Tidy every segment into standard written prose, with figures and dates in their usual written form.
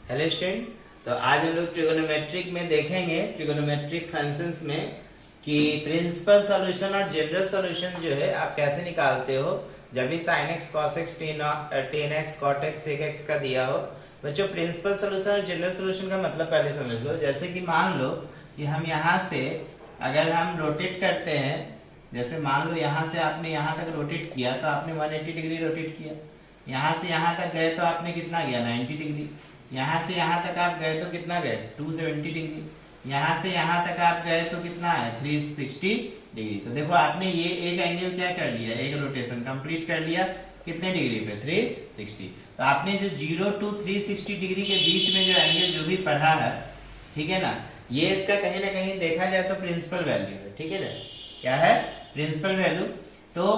Hello student. तो आज हम लोग ट्रिगोनोमेट्रिक में देखेंगे, ट्रिगोनोमेट्रिक फंक्शंस में कि प्रिंसिपल सॉल्यूशन और जनरल सॉल्यूशन जो है आप कैसे निकालते हो जब भी sin x cos x tan x cot x sec x का दिया हो। बच्चों प्रिंसिपल सॉल्यूशन और जनरल सॉल्यूशन का मतलब पहले समझ लो। जैसे कि मान लो कि हम यहाँ से अगर हम रोटेट करते हैं, जैसे मान लो यहाँ से आपने यहाँ तक रोटेट किया तो आपने 180 डिग्री रोटेट किया। यहाँ से यहाँ तक गए तो आपने कितना गया 90 डिग्री। यहाँ से यहाँ तक आप गए तो कितना गए 270 डिग्री। यहाँ से यहाँ तक आप गए तो कितना है 360 डिग्री। तो देखो आपने ये एक एंगल क्या कर लिया, एक रोटेशन कंप्लीट कर लिया। कितने डिग्री पे 360। तो आपने जो 0 to 360 डिग्री के बीच में जो एंगल जो भी पढ़ा है, ठीक है ना, ये इसका कहीं ना कहीं देखा जाए तो प्रिंसिपल वैल्यू है। ठीक है ना, क्या है प्रिंसिपल वैल्यू। तो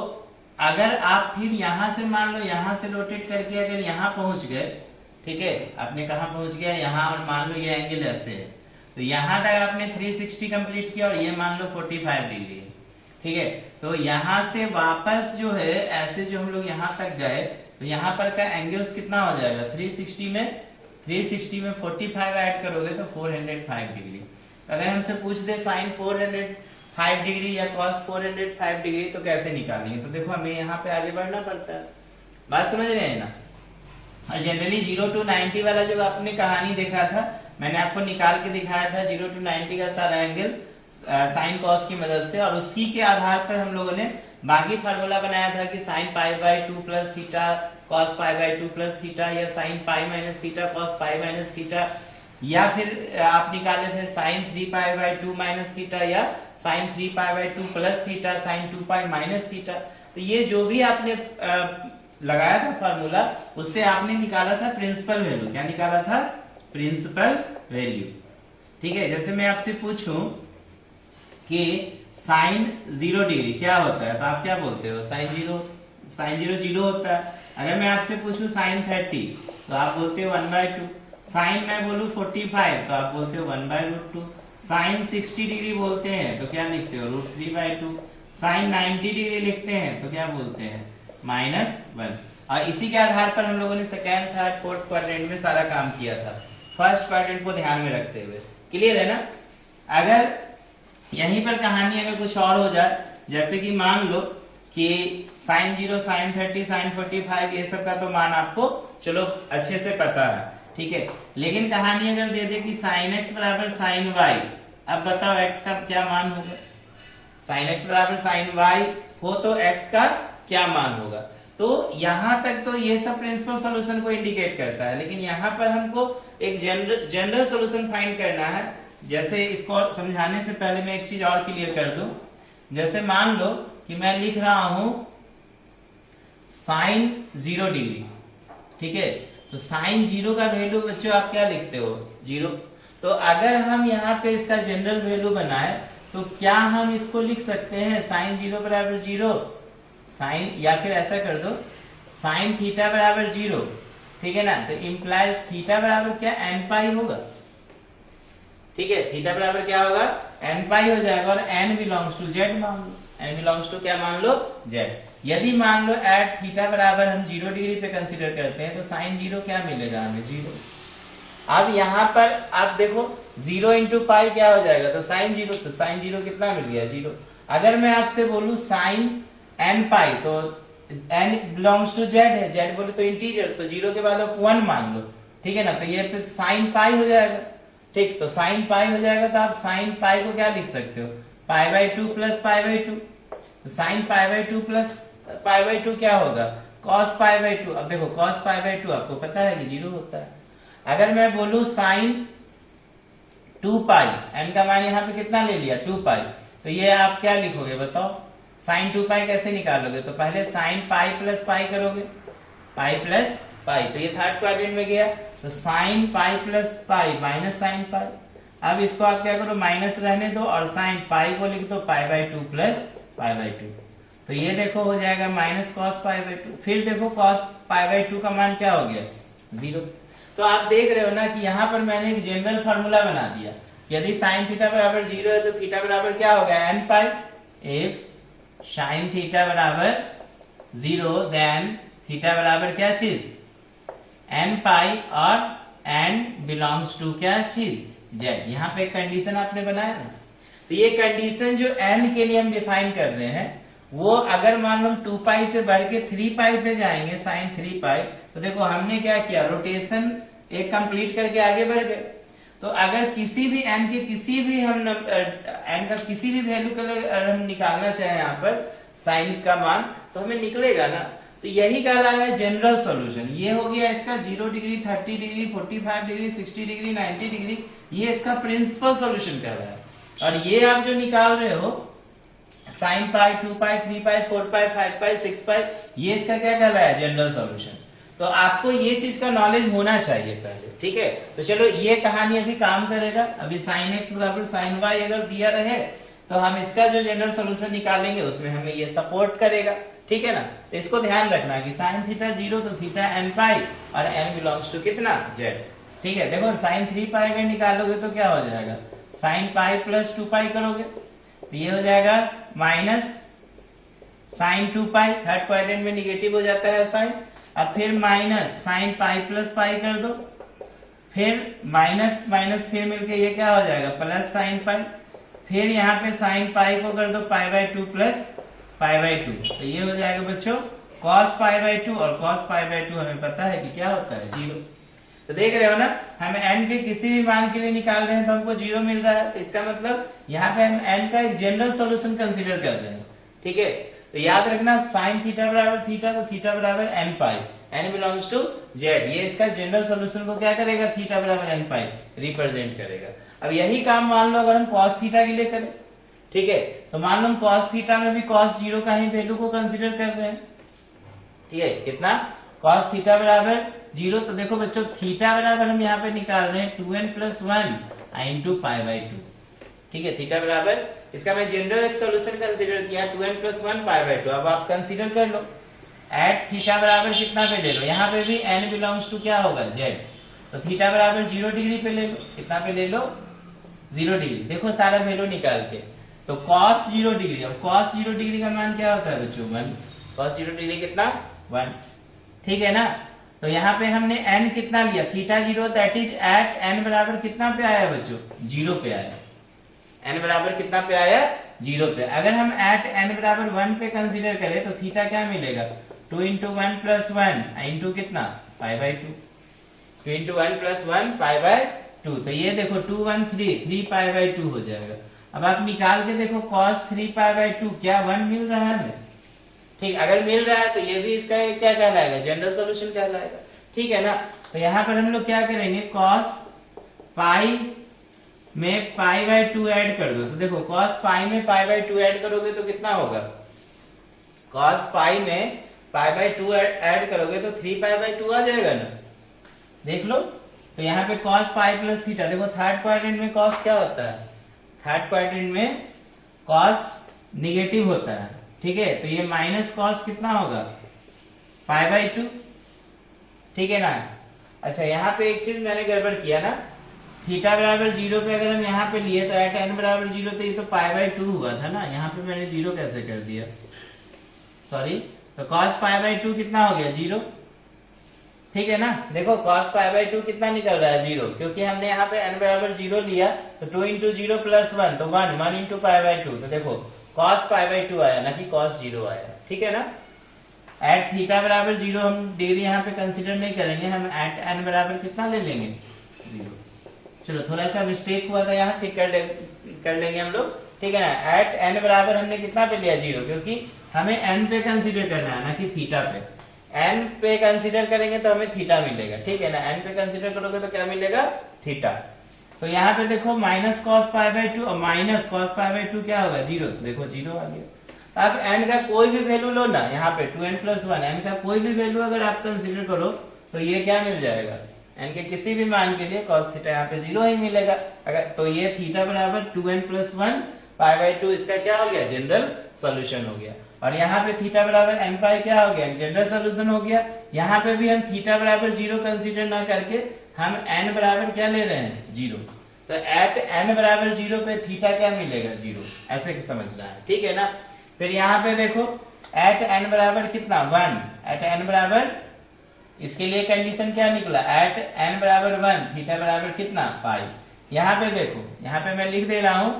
अगर आप फिर यहां से मान लो यहाँ से रोटेट करके अगर यहाँ पहुंच गए, ठीक है, आपने कहा पहुंच गया यहाँ, और मान लो ये एंगल ऐसे है तो यहाँ तक आपने 360 कंप्लीट किया और ये मान लो 45 डिग्री है। ठीक है, तो यहाँ से वापस जो है ऐसे जो हम लोग यहाँ तक गए तो यहाँ पर का एंगल्स कितना हो जाएगा 360 में 45 ऐड करोगे तो 405 डिग्री। अगर हमसे पूछ दे साइन 405 डिग्री या कॉस 405 डिग्री तो कैसे निकालेंगे। तो देखो हमें यहाँ पे आगे बढ़ना पड़ता है, बात समझ रहे हैं ना। और जनरली 0 to 90 वाला जो आपने कहानी देखा था, मैंने आपको निकाल के दिखाया था 0 to 90 का सारा एंगल साइन कॉस की मदद से, और उसी के आधार पर हम लोगों ने बाकी फार्मूला बनाया था कि sine pi by 2 plus theta cos pi by 2 plus theta, या sine pi minus theta cos pi minus theta, या फिर आप निकाले थे sine 3 pi by 2 minus theta, या sine 3 pi by 2 plus theta, sine 2 pi minus theta. तो ये जो भी आपने लगाया था फार्मूला, उससे आपने निकाला था प्रिंसिपल वैल्यू। क्या निकाला था प्रिंसिपल वैल्यू। ठीक है, जैसे मैं आपसे पूछूं कि साइन 0 डिग्री क्या होता है तो आप क्या बोलते हो साइन 0 0 होता है। अगर मैं आपसे पूछूं साइन 30 तो आप बोलते हो 1/2। साइन मैं बोलूं 45 तो आप बोलते हो 1/√2। साइन 60 डिग्री बोलते हैं तो क्या लिखते हो √3/2। साइन 90 डिग्री लिखते हैं तो क्या बोलते हैं -1। और इसी के आधार पर हम लोगों ने सेकेंड थर्ड फोर्थ क्वाड्रेंट में सारा काम किया था, फर्स्ट क्वाड्रेंट को ध्यान में रखते हुए। क्लियर है ना। अगर यहीं पर कहानी अगर कुछ और हो जाए, जैसे कि मान लो कि साइन 0 साइन 30 साइन 45 ये सब का तो मान आपको चलो अच्छे से पता है, ठीक है। लेकिन कहानी अगर दे दे कि साइन x बराबर साइन y, अब बताओ x का क्या मान होगा। साइन x बराबर साइन y हो तो x का क्या मान होगा। तो यहां तक तो ये सब प्रिंसिपल सॉल्यूशन को इंडिकेट करता है, लेकिन यहाँ पर हमको एक जनरल सॉल्यूशन फाइंड करना है। जैसे इसको समझाने से पहले मैं एक चीज और क्लियर कर दूं। जैसे मान लो कि मैं लिख रहा हूं साइन 0 डिग्री, ठीक है, तो साइन 0 का वैल्यू बच्चों आप क्या लिखते हो 0। तो अगर हम यहाँ पे इसका जनरल वैल्यू बनाए तो क्या हम इसको लिख सकते हैं साइन 0 बराबर 0 साइन, या फिर ऐसा कर दो साइन थीटा बराबर 0, ठीक है ना। तो इंप्लाइज थीटा बराबर क्या n पाई होगा, ठीक है, थीटा बराबर क्या होगा n पाई हो जाएगा। और n बिलोंग्स टू z मान लो, n बिलोंग्स टू क्या मान लो z। यदि मान लो एट थीटा बराबर हम 0 डिग्री पे कंसीडर करते हैं तो साइन 0 क्या मिलेगा हमें 0। अब यहाँ पर आप देखो 0 इंटू पाई क्या हो जाएगा, तो साइन 0, तो साइन 0 कितना मिल गया 0। अगर मैं आपसे बोलूं साइन n पाई तो n बिलोंग्स टू z है, z बोले तो इंटीजर, तो 0 के बाद आप 1 मान लो, ठीक है ना। तो ये फिर साइन पाई हो जाएगा, ठीक। तो साइन पाई हो जाएगा तो आप साइन पाई को क्या लिख सकते हो π/2 प्लस π/2। तो साइन π/2 प्लस π/2 क्या होगा cos π/2। अब देखो cos π/2 आपको पता है कि 0 होता है। अगर मैं बोलूं साइन 2 पाई, n का मान यहाँ पे कितना ले लिया 2 पाई, तो ये आप क्या लिखोगे बताओ साइन 2 पाई कैसे निकालोगे। तो पहले साइन पाई प्लस पाई करोगे, पाई प्लस पाई, तो ये थर्ड क्वाड्रेंट में गया। तो sine pi plus pi minus sine pi. अब इसको आप क्या करो माइनस रहने दो और साइन पाई को लिख दो π/2 प्लस π/2। तो ये देखो हो जाएगा माइनस कॉस π/2। फिर देखो कॉस π/2 का मान क्या हो गया 0। तो आप देख रहे हो ना कि यहाँ पर मैंने एक जनरल फार्मूला बना दिया। यदि साइन थीटा बराबर 0 है तो थीटा बराबर क्या हो गया n pi. If sign theta बराबर 0 देन थीटा बराबर क्या चीज n पाई, और एन बिलोंग्स टू क्या चीज जेड। यहाँ पे एक कंडीशन आपने बनाया ना, तो ये कंडीशन जो एन के लिए हम डिफाइन कर रहे हैं वो अगर मान लो 2 पाई से बढ़ के 3 पाई पे जाएंगे साइन 3 पाई, तो देखो हमने क्या किया, रोटेशन एक कंप्लीट करके आगे बढ़ गए। तो अगर किसी भी एन के किसी भी हम एन का किसी भी वैल्यू का अगर हम निकालना चाहे यहाँ पर साइन का मान, तो हमें निकलेगा ना। तो यही कहलाता है जनरल सॉल्यूशन। ये हो गया इसका 0 degree, 30 degree, 45 degree, 60 degree, 90 degree, ये इसका प्रिंसिपल सॉल्यूशन कहलाता है। और ये आप जो निकाल रहे हो साइन पाई, 2 पाई, 3 पाई, 4 पाई, 5 पाई, 6 पाई, ये इसका क्या कहलाया है, जनरल सॉल्यूशन। तो आपको ये चीज का नॉलेज होना चाहिए पहले, ठीक है। तो चलो ये कहानी अभी काम करेगा। अभी साइन एक्स बराबर साइन वाई अगर दिया रहे तो हम इसका जो जनरल सॉल्यूशन निकालेंगे उसमें हमें ये सपोर्ट करेगा, ठीक है ना। तो इसको ध्यान रखना कि साइन थीटा 0 तो थीटा एन पाई और एन बिलोंग्स टू कितना जेड, ठीक है। देखो साइन 3 पाई अगर निकालोगे तो क्या हो जाएगा, साइन पाई प्लस 2 पाई करोगे तो ये हो जाएगा माइनस साइन 2 पाई, थर्ड क्वाड्रेंट में निगेटिव हो जाता है साइन। अब फिर minus sine pi plus pi कर दो, फिर माइनस माइनस फिर मिलके ये क्या हो जाएगा प्लस साइन पाई, फिर यहाँ पे साइन पाई को कर दो pi by 2 plus pi by 2, तो ये हो जाएगा बच्चों कॉस पाई बाई 2, और कॉस पाई बाई 2 हमें पता है कि क्या होता है 0। तो देख रहे हो ना, हम एन के किसी भी मान के लिए निकाल रहे हैं तो हमको 0 मिल रहा है। तो इसका मतलब यहाँ पे हम एन का एक जनरल सॉल्यूशन कंसीडर कर रहे हैं, ठीक है। तो याद रखना साइन थीटा बराबर थीटा, तो थीटा बराबर n pi, n belongs to Z, ये इसका जनरल सॉल्यूशन को क्या करेगा, थीटा बराबर एन पाई रिप्रेजेंट करेगा। अब यही काम मान लो अगर हम कॉस थीटा के लिए करें, ठीक है। तो मान लो हम कॉस थीटा में भी कॉस 0 का ही वैल्यू को कंसीडर कर रहे हैं, ठीक है। कितना, कॉस थीटा बराबर 0। तो देखो बच्चों थीटा बराबर हम यहाँ पे निकाल रहे हैं 2n plus 1 into pi by 2, ठीक है। थीटा बराबर इसका मैं जनरल एक सोल्यूशन कंसीडर किया 2n प्लस 1 पाई बाई 2। अब आप कंसीडर कर लो एट थीटा बराबर कितना पे ले लो, यहाँ पे भी n बिलोंग्स टू क्या होगा जेड, तो थीटा बराबर 0 डिग्री पे ले लो, कितना पे ले लो 0 डिग्री। देखो सारा वैल्यू निकाल के, तो cos 0 डिग्री, अब cos 0 डिग्री का मान क्या होता है बच्चों 1, cos 0 डिग्री कितना 1, ठीक है ना। तो यहाँ पे हमने n कितना लिया theta 0, that is at n बराबर कितना पे आया बच्चों 0 पे आया, n बराबर कितना पे आया 0 पे। अगर हम एट n बराबर 1 पे कंसीडर करें तो थीटा क्या मिलेगा 2 इंटू 1 प्लस 1 इंटू कितना pi by 2, 2 into 1 plus 1 pi by 2, तो ये देखो 2 1 3 पाई बाई 2 हो जाएगा। अब आप निकाल के देखो cos 3 पाई बाई 2 क्या 1 मिल रहा है हमें, ठीक। अगर मिल रहा है तो ये भी इसका क्या कहलाएगा जनरल सॉल्यूशन कहलाएगा, ठीक है ना। तो यहाँ पर हम लोग क्या करेंगे cos पाई में पाई बाई 2 ऐड कर दो, तो देखो cos पाई में पाई बाई 2 ऐड करोगे तो कितना होगा, cos पाई में पाई बाई 2 ऐड करोगे तो 3 पाई बाई 2 आ जाएगा ना, देख लो। तो यहाँ पे cos पाई प्लस थीटा, देखो थर्ड क्वाड्रेंट में cos क्या होता है, थर्ड क्वाड्रेंट में cos निगेटिव होता है, ठीक है। तो ये माइनस cos कितना होगा पाई बाई 2, ठीक है ना। अच्छा यहाँ पे एक चीज मैंने गड़बड़ किया ना, थीटा बराबर 0 पे अगर हम यहाँ पे लिए तो एट n बराबर 0, तो ये तो पाई बाई 2 हुआ था ना, यहाँ पे मैंने 0 कैसे कर दिया, सॉरी। तो cos पाई बाई 2 कितना हो गया 0, ठीक है ना। देखो cos पाई बाई 2 कितना निकल रहा है 0, क्योंकि हमने यहाँ पे n बराबर 0 लिया, तो 2 इंटू 0 प्लस 1, तो 1 इंटू पाई बाई 2, तो देखो cos पाई बाई 2 आया ना कि cos 0 आया, ठीक है ना। एट थीटा बराबर 0 हम डिग्री यहाँ पे कंसीडर नहीं करेंगे, हम एट n बराबर कितना ले लेंगे 0। चलो थोड़ा सा मिस्टेक हुआ था यहाँ, ठीक कर लेंगे हम लोग, ठीक है ना। एट n बराबर हमने कितना पे लिया 0, क्योंकि हमें n पे कंसीडर करना है ना कि थीटा पे, n पे कंसीडर करेंगे तो हमें थीटा मिलेगा, ठीक है ना। n पे कंसीडर करोगे तो क्या मिलेगा थीटा। तो यहाँ पे देखो माइनस cos पाई बाई 2 और माइनस cos पाई बाई 2 क्या होगा 0, तो देखो 0 आ गया। अब n का कोई भी वैल्यू लो ना, यहाँ पे 2n प्लस 1, n का कोई भी वैल्यू अगर आप कंसीडर करो तो ये क्या मिल जाएगा, n के किसी भी मान के लिए cos थीटा यहाँ पे 0 ही मिलेगा। अगर तो ये थीटा बराबर 2n प्लस 1 पाई बाई 2 इसका क्या हो गया जनरल सॉल्यूशन हो गया। और यहाँ पे थीटा बराबर n पाई क्या हो गया जनरल सॉल्यूशन हो गया। यहाँ पे भी हम थीटा बराबर 0 कंसीडर ना करके हम n बराबर क्या ले रहे हैं 0, तो एट n बराबर 0 पे थीटा क्या मिलेगा 0, ऐसे समझना है, ठीक है ना। फिर यहाँ पे देखो एट n बराबर कितना 1, एट n बराबर इसके लिए कंडीशन क्या निकला, एट n बराबर 1 थीटा बराबर कितना पाई। यहाँ पे देखो, यहाँ पे मैं लिख दे रहा हूं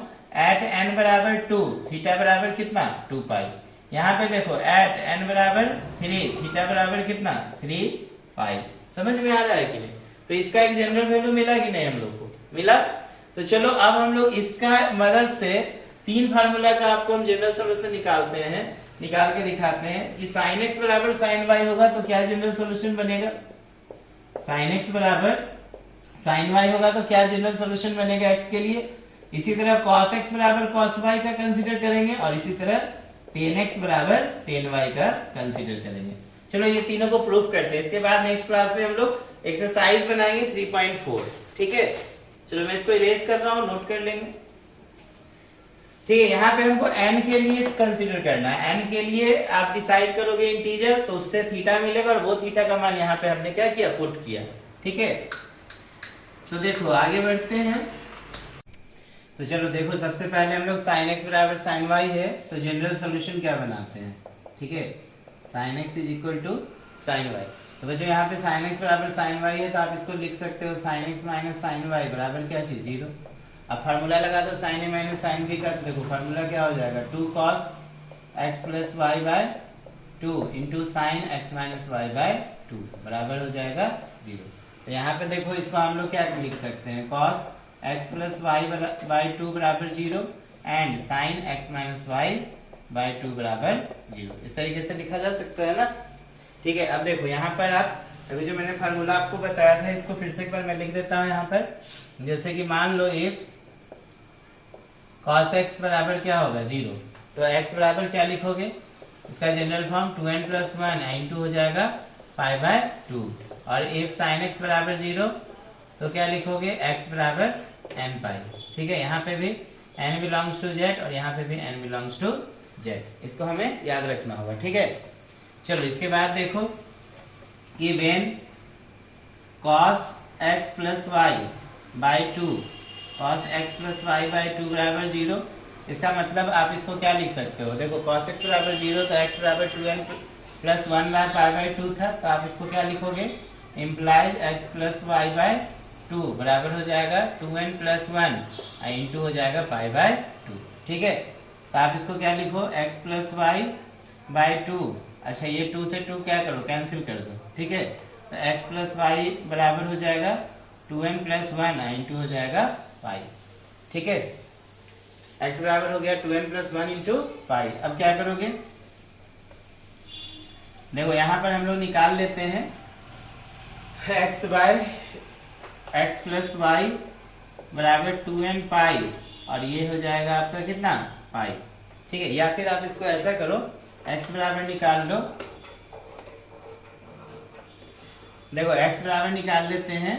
एट n बराबर 2 थीटा बराबर कितना 2 पाई। यहाँ पे देखो एट n बराबर 3 थीटा बराबर कितना 3 पाई। समझ में आ रहा है कि नहीं? तो इसका एक जनरल वैल्यू मिला कि नहीं हम लोग को, मिला। तो चलो अब हम लोग इसका मदद से तीन फार्मूला का आपको हम जनरल सोल्यूशन निकालते हैं, निकाल के दिखाते हैं कि sin x बराबर sin y होगा तो क्या जनरल सोल्यूशन बनेगा, sin x बराबर sin y होगा तो क्या जनरल सोल्यूशन बनेगा x के लिए। इसी तरह cos x बराबर cos y का कंसीडर करेंगे और इसी तरह tan x बराबर tan y का कंसीडर करेंगे। चलो ये तीनों को प्रूफ करते हैं, इसके बाद नेक्स्ट क्लास में हम लोग एक्सरसाइज बनाएंगे 3.4। ठीक है, चलो मैं इसको इरेज कर रहा हूं, नोट कर लेंगे। ठीक है, यहाँ पे हमको n के लिए कंसीडर करना है। n के लिए आप डिसाइड करोगे इंटीजर, तो उससे थीटा मिलेगा और वो थीटा का मान यहाँ पे हमने क्या किया, पुट किया। ठीक है, तो देखो आगे बढ़ते हैं। तो चलो देखो, सबसे पहले हम लोग sin x बराबर sin y है तो जनरल सोल्यूशन क्या बनाते हैं। ठीक है, sin x is equal to sin y। तो बच्चों यहाँ पे sin x बराबर sin y है तो आप इसको लिख सकते हो sin x minus sin y बराबर क्या चीज 0। अब फार्मूला लगा दो sin a minus sin b का, तो देखो फार्मूला क्या हो जाएगा 2 cos x plus y by 2 into sine x minus y by 2 बराबर हो जाएगा 0। तो यहाँ पे देखो इसको हम लोग क्या लिख सकते हैं, cos x plus y by 2 बराबर 0 and sin x minus y by 2 बराबर 0। इस तरीके से लिखा जा सकता है ना। ठीक है, अब देखो यहाँ पर आप अभी जो मैंने फार्मूला आपको बताया था इसको फिर से एक बार मैं लिख देता हूँ यहाँ पर। जैसे कि मान लो इफ cos x बराबर क्या होगा 0, तो x बराबर क्या लिखोगे, इसका general form 2n plus 1 into हो जाएगा पाई बाय 2। और इफ sin x बराबर 0 तो क्या लिखोगे, x बराबर n पाई। ठीक है, यहाँ पे भी n बिलोंग्स टू z और यहाँ पे भी n बिलोंग्स टू z, इसको हमें याद रखना होगा। ठीक है, चलो इसके बाद देखो कि when cos x plus y by 2 cos x plus y by 2 बराबर 0, इसका मतलब आप इसको क्या लिख सकते हो, देखो cos x बराबर 0 तो x बराबर 2n plus 1 by pi by 2 था, तो आप इसको क्या लिखोगे, implies x plus y by 2 बराबर हो जाएगा 2n प्लस 1 इंटू हो जाएगा पाई बाय 2। ठीक है, तो आप इसको क्या लिखो, x प्लस y बाय 2, अच्छा ये 2 से 2 क्या करो, कैंसिल कर दो। ठीक है, तो x प्लस y बराबर हो जाएगा 2n प्लस 1 इंटू हो जाएगा पाई। ठीक है, x बराबर हो गया 2n प्लस 1 इंटू पाई। अब क्या करोगे, देखो यहाँ पर हम लोग निकाल लेते हैं x by x plus y बराबर 2n पाई और ये हो जाएगा आपका कितना पाई। ठीक है, या फिर आप इसको ऐसा करो, x बराबर निकाल लो, देखो x बराबर निकाल लेते हैं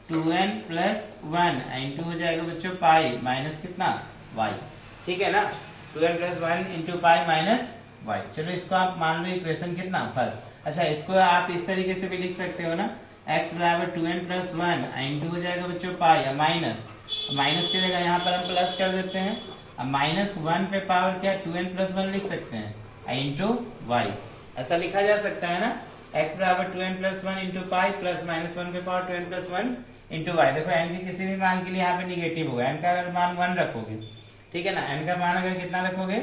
2n प्लस 1 इंटू हो जाएगा बच्चों पाई माइनस कितना y। ठीक है ना, 2n plus 1 into pi minus y। चलो इसको आप मान लो इक्वेशन कितना फर्स्ट। अच्छा इसको आप इस तरीके से भी लिख सकते हो ना, x बराबर 2n प्लस 1 इंटू हो जाएगा बच्चों पाई या माइनस, माइनस की जगह यहाँ पर हम प्लस कर देते हैं। अब माइनस 1 पे पावर क्या 2n प्लस 1 लिख सकते हैं इंटू y, ऐसा लिखा जा सकता है ना। x बराबर 2n plus 1 into pi plus minus 1 पे power 2n plus 1 into y. देखो n के किसी भी मान के लिए यहाँ पे निगेटिव होगा, n का अगर मान 1 रखोगे, ठीक है ना, n का मान अगर कितना रखोगे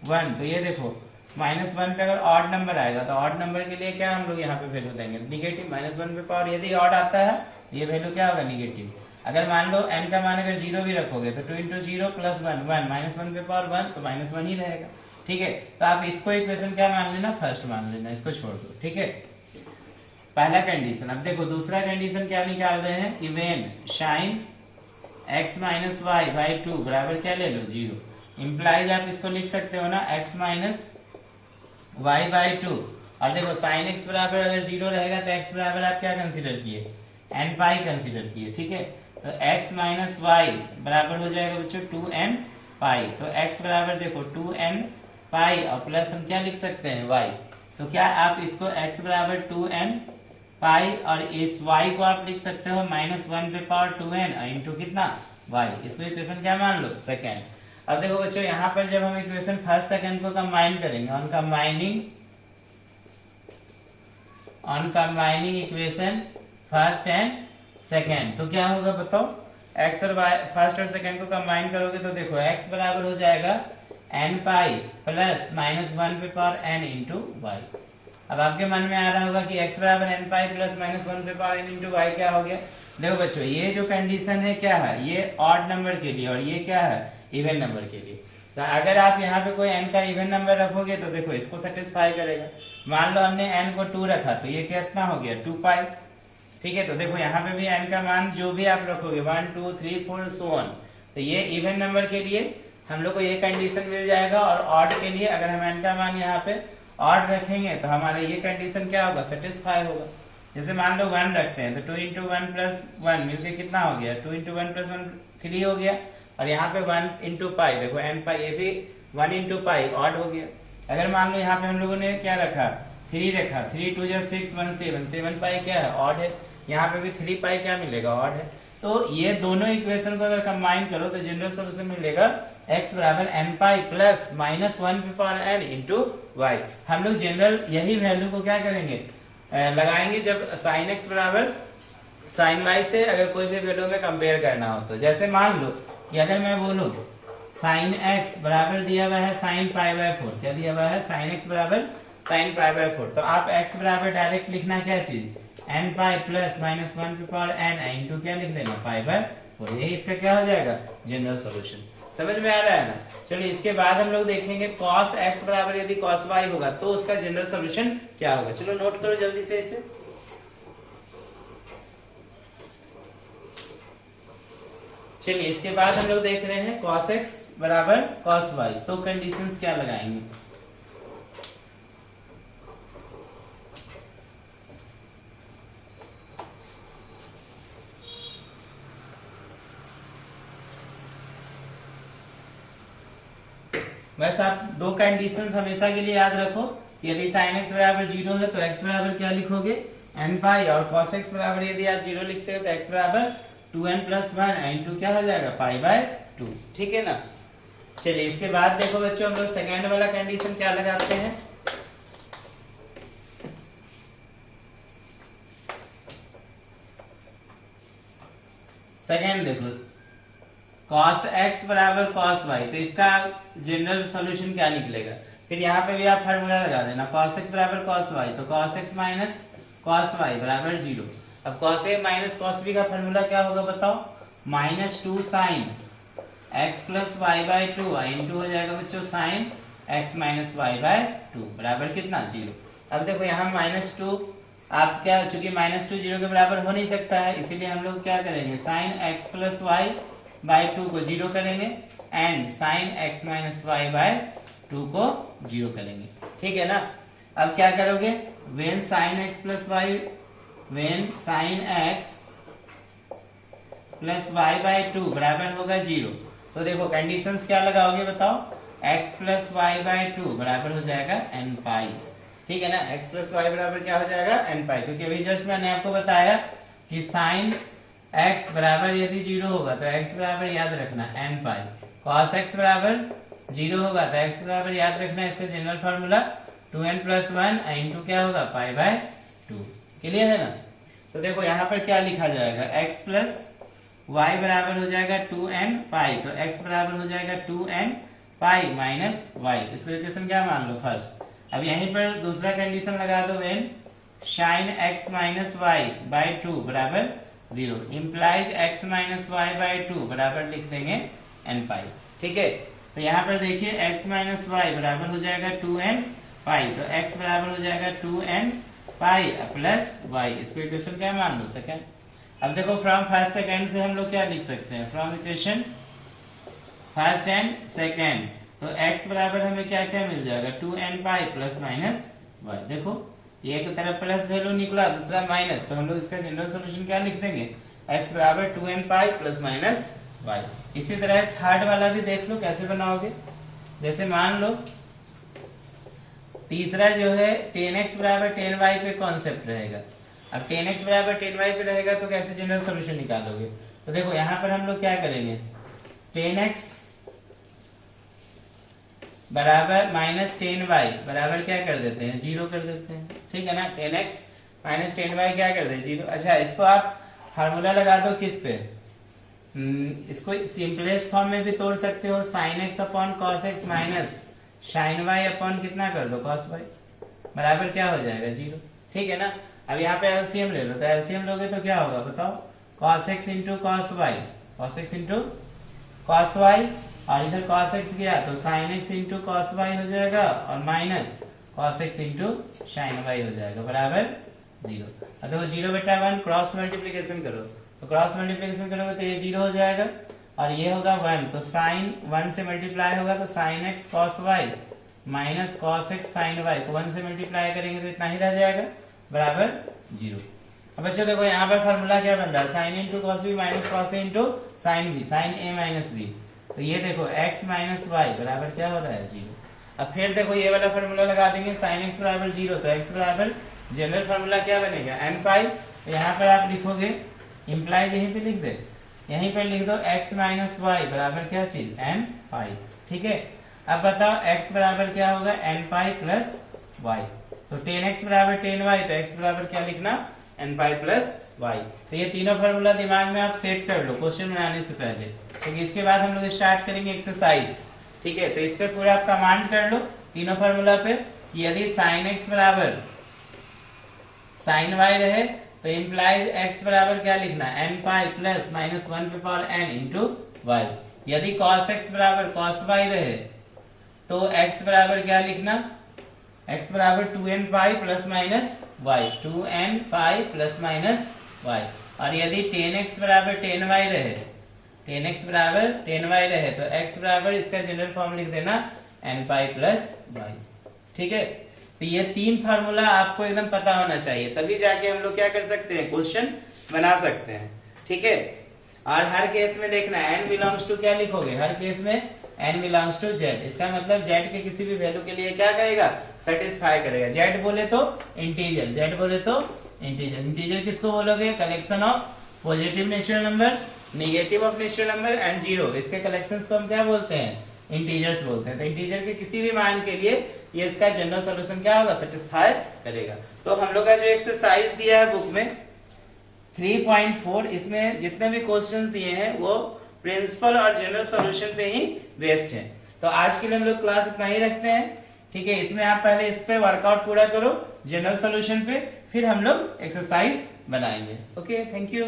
1, तो ये देखो माइनस 1 पे अगर ऑड नंबर आएगा तो ऑड नंबर के लिए क्या हम लोग यहाँ पे वैल्यू देंगे निगेटिव, माइनस 1 पे पावर यदि ऑड आता है ये वैल्यू क्या होगा निगेटिव। अगर मान लो n का मान अगर 0 भी रखोगे तो 2 इंटू 0 प्लस 1 1 माइनस 1 पे पावर 1 तो माइनस 1 ही रहेगा। ठीक है, तो आप इसको इक्वेशन क्या मान लेना, फर्स्ट मान लेना, इसको छोड़ दो। ठीक है, पहला कंडीशन। अब देखो दूसरा कंडीशन क्या निकाल रहे हैं कि when sine x minus y by 2 बराबर क्या ले लो 0, इंप्लाइज आप इसको लिख सकते हो ना x माइनस वाई बाई 2। और देखो साइन x बराबर अगर 0 रहेगा तो x बराबर आप क्या कंसीडर किए, n पाई कंसीडर किए। ठीक है, तो x माइनस वाई बराबर हो जाएगा बच्चों 2n पाई। तो x बराबर देखो 2n पाई और प्लस हम क्या लिख सकते हैं y, तो क्या आप इसको x बराबर 2n पाई और इस y को आप लिख सकते हो माइनस 1 पे पावर 2n इंटू कितना y, इसमें इक्वेशन क्या मान लो सेकेंड। अब देखो बच्चों यहाँ पर जब हम इक्वेशन फर्स्ट सेकेंड को कंबाइन करेंगे, on combining on combining equation first and second. तो क्या होगा बताओ, x और y फर्स्ट और सेकेंड को कंबाइन करोगे तो देखो x बराबर हो जाएगा n पाई प्लस -1 पे पावर n इंटू वाई। अब आपके मन में आ रहा होगा कि x बराबर n पाई प्लस -1 पे पावर n इंटू वाई क्या हो गया। देखो बच्चों, ये जो कंडीशन है क्या है, ये ऑड नंबर के लिए और ये क्या है, इवन नंबर के लिए। तो अगर आप यहाँ पे कोई n का इवन नंबर रखोगे तो देखो इसको सेटिस्फाई करेगा। मान लो हमने n को 2 रखा तो ये कितना हो गया 2 पाई। ठीक है, तो देखो यहाँ पे भी n का मान जो भी आप रखोगे 1 2 3 4 सो ऑन, तो ये इवन नंबर के लिए हम लोग को ये कंडीशन मिल जाएगा। और ऑड के लिए अगर हम n का मान यहाँ पे ऑड रखेंगे तो हमारा ये कंडीशन क्या होगा, सेटिस्फाई होगा। जैसे मान लो 1 रखते हैं तो 2 इंटू 1 प्लस 1 मिलके कितना हो गया, 2 इंटू 1 प्लस 1 3 हो गया। और यहाँ पे 1 इंटू पाई, देखो n पाई, ये भी 1 इंटू पाई ऑड हो गया। अगर मान लो यहाँ पे हम लोगों ने क्या रखा, 3 रखा, 3 2 6 1 7 7 पाई क्या है, ऑड है। यहाँ पे भी 3 पाई क्या मिलेगा, ऑड है। तो ये दोनों इक्वेशन को अगर कंबाइन करो तो जनरल सोल्यूशन मिलेगा x बराबर n पाई प्लस -1 पे पावर n इंटू वाई। हम लोग जनरल यही वैल्यू को क्या करेंगे, लगाएंगे जब साइन x बराबर साइन y से अगर कोई भी वैल्यू में कंपेयर करना हो। तो जैसे मान लो कि अगर मैं बोलूं साइन x बराबर दिया हुआ है साइन पाई बाय 4, क्या दिया हुआ है, साइन x बराबर साइन पाई बाय 4, तो आप x बराबर डायरेक्ट लिखना क्या चीज, n पाई प्लस -1 पे पावर n इंटू क्या लिख देना, पाई बाय 4। यही इसका क्या हो जाएगा, जनरल सॉल्यूशन। समझ में आ रहा है ना। चलिए इसके बाद हम लोग देखेंगे cos x बराबर यदि cos y होगा तो उसका जनरल सॉल्यूशन क्या होगा। चलो नोट करो जल्दी से इसे। चलिए इसके बाद हम लोग देख रहे हैं cos x बराबर cos y, तो कंडीशंस क्या लगाएंगे। बस आप दो कंडीशंस हमेशा के लिए याद रखो, यदि sin x बराबर 0 है तो x बराबर क्या लिखोगे, n पाई, और cos x बराबर यदि आप 0 लिखते हो तो x बराबर 2n प्लस 1 इंटू क्या हो जाएगा, पाई बाय 2। ठीक है ना। चलिए इसके बाद देखो बच्चों, हम लोग सेकेंड वाला कंडीशन क्या लगाते हैं। सेकेंड देखो cos x बराबर cos y, तो इसका जनरल सॉल्यूशन क्या निकलेगा। फिर यहाँ पे भी आप फार्मूला लगा देना, cos x बराबर cos y, तो cos x minus cos y बराबर 0। अब cos a minus cos b का फार्मूला क्या होगा बताओ, -2 sin x plus y by 2 into हो जाएगा बच्चों sin x minus y by 2 बराबर कितना, 0। अब देखो यहाँ -2 आप क्या, चूंकि -2 0 के बराबर हो नहीं सकता है, इसीलिए हम लोग क्या करेंगे, sin x plus y by 2 को 0 करेंगे and sin x minus y by 2 को 0 करेंगे। ठीक है ना। अब क्या करोगे, when sin x plus y, when sin x plus y by 2 बराबर होगा 0, तो देखो कंडीशंस क्या लगाओगे बताओ, x प्लस y बाय 2 बराबर हो जाएगा n पाई। ठीक है ना, x प्लस y बराबर क्या हो जाएगा, n पाई, क्योंकि अभी जस्ट मैंने आपको बताया कि sin x बराबर यदि 0 होगा तो x बराबर याद रखना n पाई, cos x बराबर 0 होगा तो x बराबर याद रखना इसका general formula 2n plus 1 into क्या होगा, पाई बाय 2। क्लियर है ना। तो देखो यहाँ पर क्या लिखा जाएगा, x प्लस y बराबर हो जाएगा 2n पाई, तो x बराबर हो जाएगा 2n पाई माइनस y। इसको इक्वेशन क्या मान लो फर्स्ट। अब यहीं पर दूसरा कंडीशन लगा दो, when sin x minus y by 2 बराबर 0 implies x minus y by 2 बराबर लिख देंगे n पाई। ठीक है, तो यहाँ पर देखिए x माइनस y बराबर हो जाएगा 2n पाई, तो x बराबर हो जाएगा 2n पाई प्लस y। इसको इक्वेशन क्या मान लो, सेकेंड। अब देखो फ्रॉम फर्स्ट सेकेंड से हम लोग क्या लिख सकते हैं, from equation first and second, तो x बराबर हमें क्या क्या मिल जाएगा, 2n पाई प्लस माइनस y। देखो एक तरफ प्लस वैल्यू निकला, दूसरा माइनस, तो हम लोग इसका जनरल सॉल्यूशन क्या लिख देंगे, x बराबर 2n पाई प्लस माइनस y। इसी तरह थर्ड वाला भी देख लो कैसे बनाओगे। जैसे मान लो तीसरा जो है 10x बराबर 10y पे कॉन्सेप्ट रहेगा। अब 10x बराबर 10y पे रहेगा तो कैसे जनरल सॉल्यूशन निकालोगे। तो देखो यहाँ पर हम लोग क्या करेंगे, 10x बराबर -10y बराबर क्या कर देते हैं, 0 कर देते हैं। ठीक है ना, 10x माइनस 10y क्या कर दे 0। अच्छा इसको आप फार्मूला लगा दो किस पे, इसको सिंपलेस्ट फॉर्म में भी तोड़ सकते हो, sine x upon cos x minus sine y upon कितना कर दो कॉस वाई, बराबर क्या हो जाएगा 0। ठीक है ना। अब यहाँ पे एलसीएम ले लो, तो एलसीएम लोगे तो क्या होगा बताओ, cos x into cos y, cos x into cos y, और इधर कॉस एक्स गया तो sine x into cos y हो जाएगा, और minus cos x into sine y हो जाएगा, बराबर 0। तो 0 बेटा 1, क्रॉस मल्टीप्लीकेशन करो, तो क्रॉस मल्टीप्लीकेशन करोगे तो ये 0 हो जाएगा, और ये होगा 1, तो साइन 1 से मल्टीप्लाई होगा तो sine x cos y minus cos x sine y को 1 से मल्टीप्लाई करेंगे तो इतना ही रह जाएगा, बराबर 0। अब बच्चों देखो यहाँ पर फॉर्मूला क्या बन रहा है, sine into cos B minus cos A into sine B, sine A minus B, तो ये देखो x माइनस वाई बराबर क्या हो रहा है 0। अब फिर देखो ये वाला फॉर्मूला लगा देंगे, साइन x बराबर 0, तो x बराबर जनरल फॉर्मूला क्या बनेगा n पाई, तो यहाँ पर आप लिखोगे इम्प्लाइज यहीं पे लिख दे, यहीं पर लिख दो x माइनस वाई बराबर क्या चीज n पाई। ठीक है, अब बताओ x बराबर क्या होगा n पाई प्लस y, तो 10x बराबर 10y, तो x बराबर क्या लिखना n पाई प्लस y। तो ये तीनों फॉर्मूला दिमाग में आप सेट कर लो क्वेश्चन बनाने से पहले, तो इसके बाद हम लोग स्टार्ट करेंगे एक्सरसाइज। ठीक है, तो इस पे पूरा आप कमांड कर लो तीनों फॉर्मूला पे, यदि साइन x बराबर साइन y रहे तो इम्प्लाइज x बराबर क्या लिखना n पाई प्लस माइनस 1 पे पावर n इंटू वाई, यदि cos x बराबर cos y रहे तो x बराबर क्या लिखना, x बराबर 2n पाई प्लस माइनस y, 2n पाई प्लस माइनस y, और यदि 10x बराबर 10y रहे, 10x बराबर 10y रहे तो x बराबर इसका जनरल फॉर्म लिख देना n पाई प्लस y। ठीक है, तो ये तीन फार्मूला आपको एकदम पता होना चाहिए, तभी जाके हम लोग क्या कर सकते हैं क्वेश्चन बना सकते हैं। ठीक है, और हर केस में देखना n बिलोंग्स टू क्या लिखोगे, हर केस में n बिलोंग्स टू z, इसका मतलब z के किसी भी वैल्यू के लिए क्या करेगा सेटिस्फाई करेगा। z बोले तो इंटीजर, z बोले तो इंटीजर, इंटीजर किसको बोलोगे, collection of positive natural number, negative of natural number and zero, इसके कलेक्शंस को हम क्या बोलते हैं इंटीजर्स बोलते हैं। तो इंटीजर के किसी भी मान के लिए ये इसका जनरल सॉल्यूशन क्या होगा सेटिस्फाई करेगा। तो हम लोग का जो एक्सरसाइज दिया है बुक में 3.4, इसमें जितने भी क्वेश्चंस दिए हैं वो प्रिंसिपल और जनरल सॉल्यूशन पे ही बेस्ड है। तो आज के लिए हम लोग क्लास इतना ही रखते हैं। ठीक है, इसमें आप पहले इस पे वर्कआउट पूरा करो जनरल सॉल्यूशन पे, फिर हम लोग एक्सरसाइज बनाएंगे। Okay, thank you.